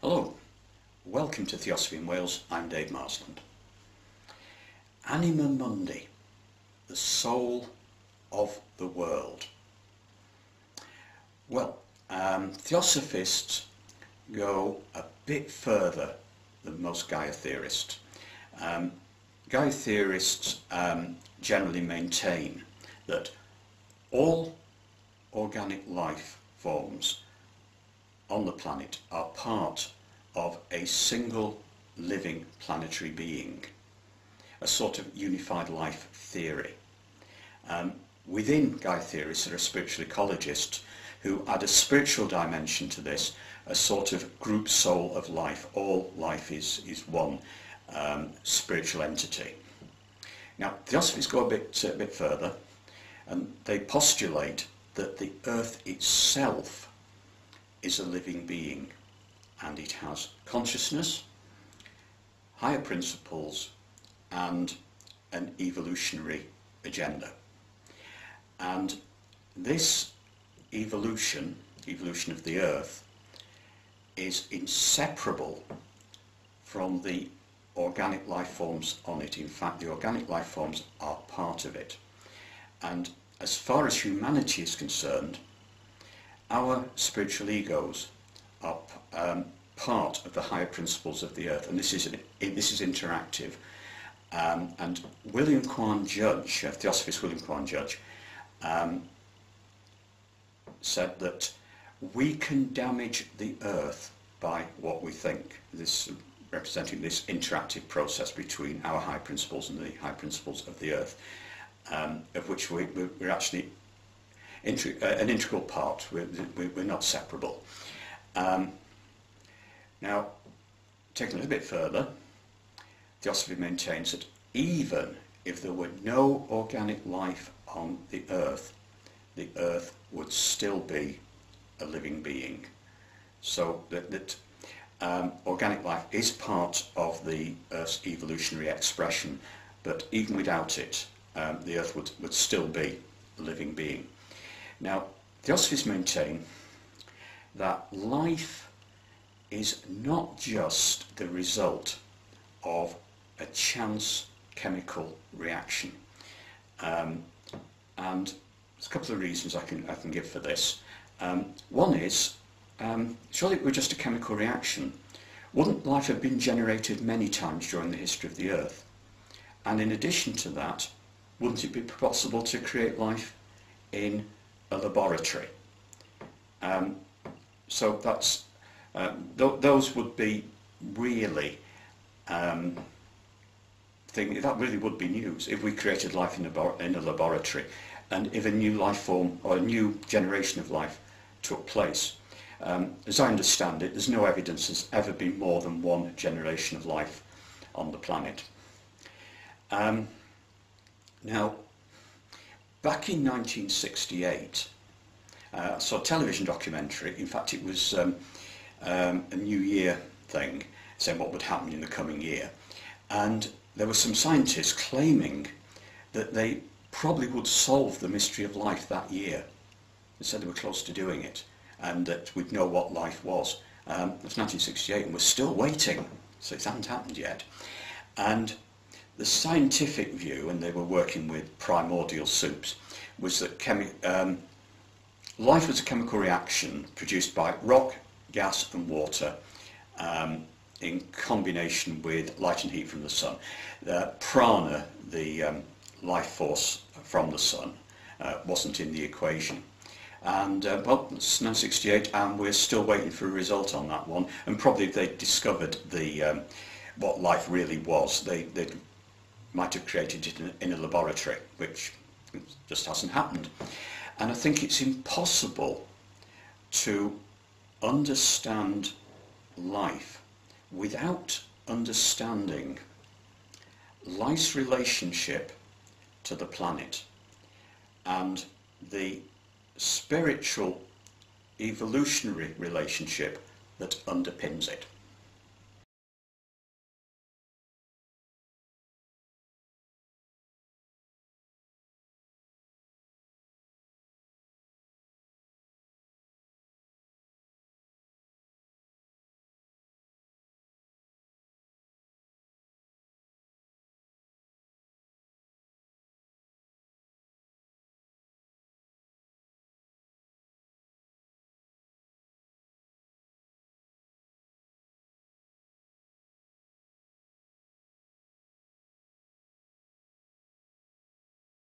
Hello, welcome to Theosophy in Wales. I'm Dave Marsland. Anima Mundi, the soul of the world. Well, Theosophists go a bit further than most Gaia theorists. Gaia theorists generally maintain that all organic life forms on the planet are part of a single living planetary being, a sort of unified life theory. Within Gaia theorists there are spiritual ecologists who add a spiritual dimension to this, a sort of group soul of life. All life is one spiritual entity. Now, Theosophists go a bit further, and they postulate that the earth itself is a living being, and it has consciousness, higher principles, and an evolutionary agenda. And this evolution of the earth, is inseparable from the organic life forms on it. In fact, the organic life forms are part of it. And as far as humanity is concerned, our spiritual egos are part of the higher principles of the earth, and this is interactive. And William Quan Judge, Theosophist William Quan Judge, said that we can damage the earth by what we think. This representing this interactive process between our high principles and the high principles of the earth, of which we're actually an integral part. We're not separable. Now, taking a little bit further, Theosophy maintains that even if there were no organic life on the earth would still be a living being. So that organic life is part of the Earth's evolutionary expression, but even without it, the Earth would still be a living being. Now, Theosophists maintain that life is not just the result of a chance chemical reaction, and there's a couple of reasons I can give for this. One is, surely it were just a chemical reaction, wouldn't life have been generated many times during the history of the Earth? And in addition to that, wouldn't it be possible to create life in a laboratory? So that's those would be really that really would be news if we created life in a laboratory, and if a new life form or a new generation of life took place. As I understand it, there's no evidence there's ever been more than one generation of life on the planet. Now, back in 1968, I saw a television documentary. In fact, it was a New Year thing, saying what would happen in the coming year. And there were some scientists claiming that they probably would solve the mystery of life that year. They said they were close to doing it, and that we'd know what life was. It's 1968 and we're still waiting, so it hasn't happened yet. And the scientific view, and they were working with primordial soups, was that life was a chemical reaction produced by rock, gas and water in combination with light and heat from the sun. Prana, the life force from the sun, wasn't in the equation. And well, it's 1968 and we're still waiting for a result on that one, and probably if they discovered what life really was, they might have created it in a laboratory, which just hasn't happened. And I think it's impossible to understand life without understanding life's relationship to the planet and the spiritual evolutionary relationship that underpins it.